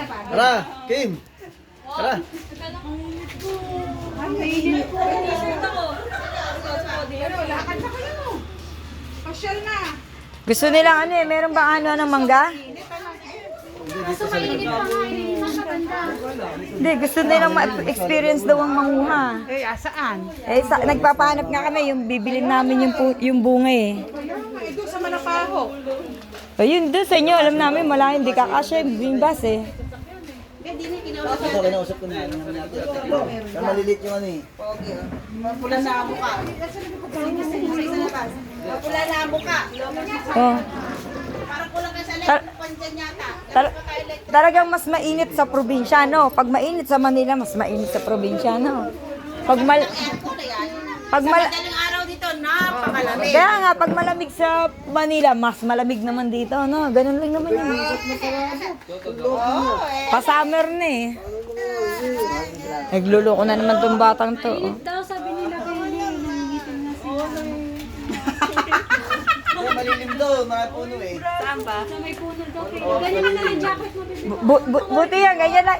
Tara, Kim. Tara. Lakad na kayo. Pasyal na. Gusto nilang ano eh, meron ba ano ng mangga? Hindi, gusto nilang ma-experience daw ang manguha. Eh, asaan? Eh, nagpapahanap nga kami, yung bibilin namin yung bunga eh. Ito sa Manapaho. Ayun, doon sa inyo, alam namin, malaking hindi kakasya yung bus eh. Ito, kinausap ko na. Kaya malilit yung ano eh. Mapula na amo ka. Mapula na amo ka. Oh. Parang kulang ka sa electric dyan yata. Talagang mas mainit sa probinsya, no? Pag mainit sa Manila, mas mainit sa probinsya, no? Pag Madaling araw dito, napakalamig. Kaya nga, pag malamig sa Manila, mas malamig naman dito, no? Ganun lang naman yun. Pa-summer na eh. Nagluloko na naman tong batang to. Oh. Daw sabi nila kayo niya, nangigitin na sila. Malilim daw, mga puno eh. Sa may puno daw kayo. Ganyan na lang jacket mo, bebe. Buti yan, ganyan lang.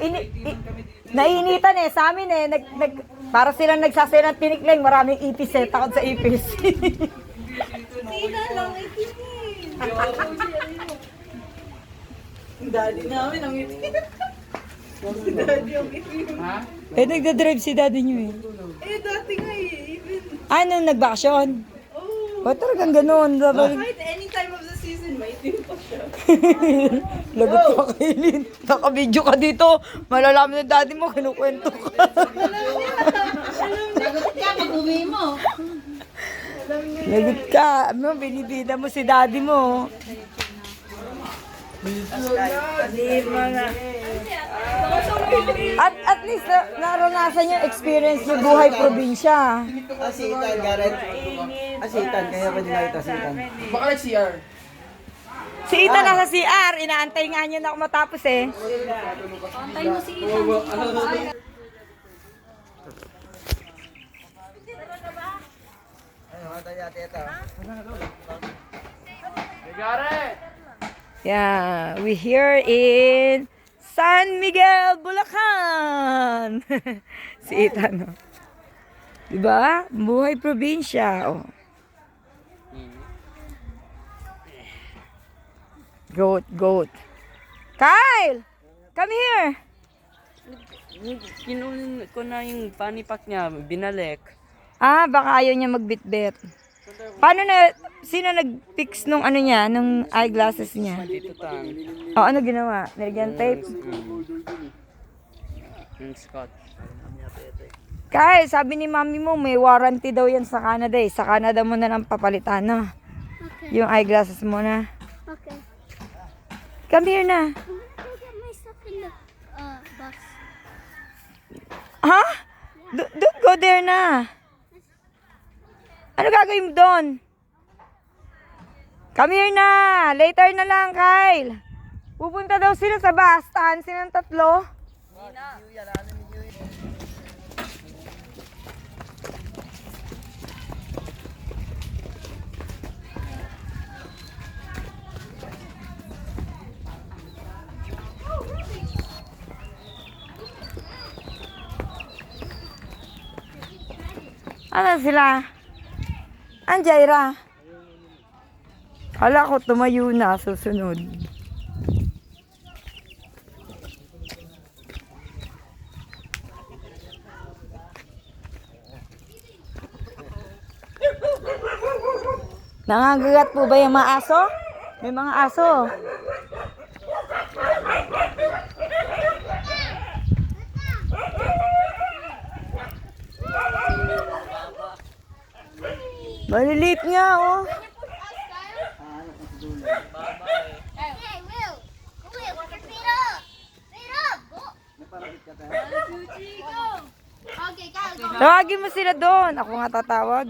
Nainitan eh, sa amin eh. Para silang nagsasaya ng tinikleng, maraming ipis eh. Takot sa ipis. Tina lang, ikinig. Daddy namin ang itin. Daddy ang itin. Eh, nagdadrive si daddy niyo eh. Eh, dati nga eh. Ano, nagbakasyon? Oh. Talagang ganun. Kahit any time of the season, may itim pa siya. Lagot ka kailin. Naka-video ka dito. Malalaman ng daddy mo, kinukwento ka. Lagot ka pag uwi mo. Lagot ka. Ano, binibida mo si daddy mo. At least naranasan yung experience yung buhay probinsya. Si Ethan, Garrett. Si Ethan, kaya pa din nakita si Ethan. Baka nag-CR. Si Ita nasa CR, inaantay nga niya na ako matapos eh. Antay mo si Ethan. Yeah, we here in San Miguel, Bulacan. Si Ita, no? Diba? Buhay probinsya. Oh. Goat. Kyle! Come here! Kinunin ko na yung panipak niya, binalik. Ah, baka ayaw niya magbitbit. Paano sino nag-fix nung ano niya, nung eyeglasses niya? Dito tang. O, ano ginawa? Nilagyan tape? Yung Scott. Kyle, sabi ni mami mo, may warranty daw yan sa Canada eh. Sa Canada mo na lang papalitan, no? Okay. Yung eyeglasses mo na. Okay. Come here na. Go get my stuff in the box. Ha? Don't go there na. Ano gagawin mo doon? Come here na. Later na lang, Kyle. Pupunta daw sila sa bastahan, silang tatlo. Ano sila? Anjaira. Kala ko tumayo na, susunod. Nangangagat po ba yung mga aso? May mga aso. Maliliit nga, oh. Hey, Will! Will, put your feet up! Feet up! Go! Go! Okay, Kyle, go! Tawagin mo sila doon. Ako nga tatawag.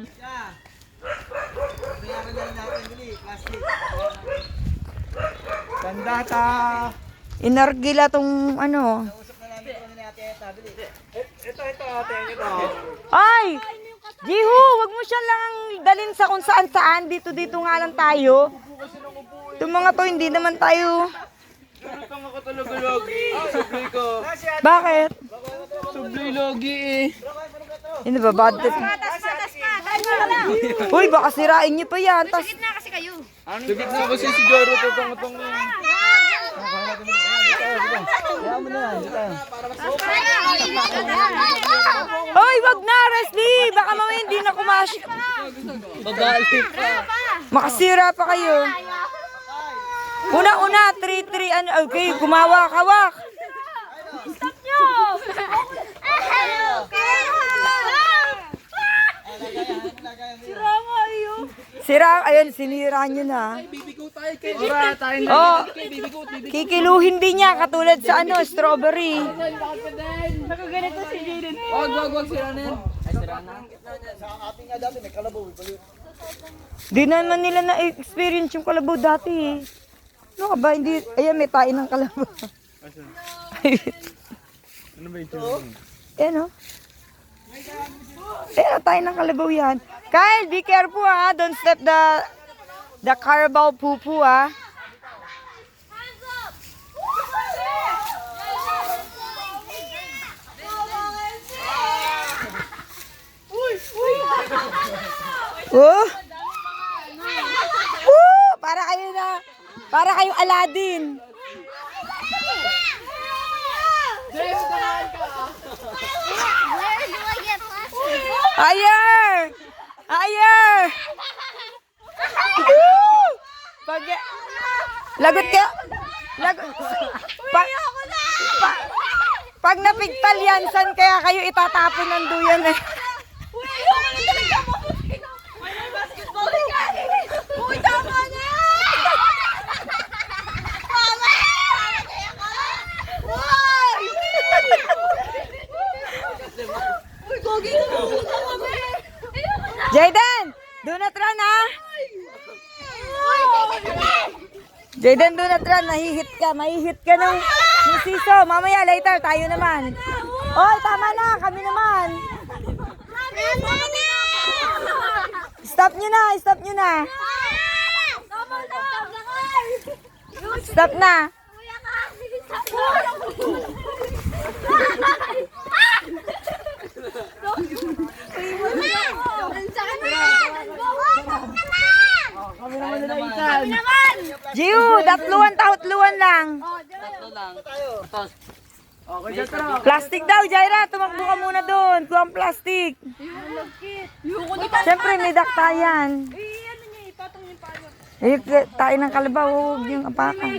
Kandata! Inargila tong ano. Ito, ate. Ay! Jihu, wag mo siya lang dalhin sa kung saan. Dito nga lang tayo. Itong mga to, hindi naman tayo. Bakit? Subli logi eh. Hindi ba bad trip? Uy, baka sirain niyo pa yan. Tas, Gitna kasi kayo. Tugit na kasi si Jaro tutong-utong na. Kaya mo na yan. Dito. Hoy, wag na, Resli! Baka mamaya hindi na kumasya. Babali pa. Makasira pa kayo. Una-una, 3-3, ano, okay, kumawak-hawak. Sira, ayun, sinira nyo na. Ora, tayo na. Oh, kikiluhin din niya, katulad sa ano, strawberry. Wag sila na yan. Ay, sira na. Sa ating nga dati, may kalabaw. Di naman nila na-experience yung kalabaw dati eh. Ano ka ba, hindi, ayan, may tain ng kalabaw. Ano ba yung Ayan o. Ayan, tayo ng kalabaw yan. Kyle, be careful ha. Don't step the Carabao poo-poo ha. Oh! Woo! Para kayong Aladdin. Where do I get plastic? Higher! Higher! Woo! Lagot ka. Pag napigtal yan, saan kaya kayo itatapon ng duyan eh? Uy, tama na! Mama! Uy! Uy, gogi na mo! Jayden! Do not run ha! Jayden, do not run. Mahihit ka ng siso. Mamaya, later, tayo naman. Oy, tama na. Kami naman. Stop nyo na. Stop nyo na. Stop na. Jiu, tatluan lang. Tatlo lang. Plastic daw, Jaira. Tumakbo ka muna doon. Kuha ang plastic. Siyempre, may dakta yan. Eh, tayo ng kalabaw. Huwag yung apakan.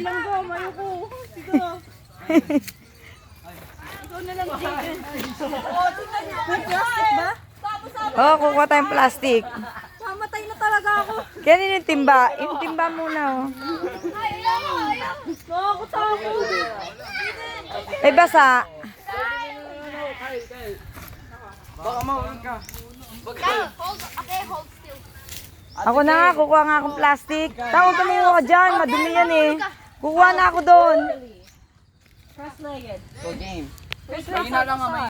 Oh, kukuha tayong plastic. Mamatay na talaga ako. Kaya yung timba. Yung timba muna, oh. Ay, basa. Baka mawin ka. Hold still. Ako na nga, kukuha nga akong plastic. Tawag tumiyo ka dyan, madumi yan eh. Kukuha na ako doon. Go game. Lagi na lang nga may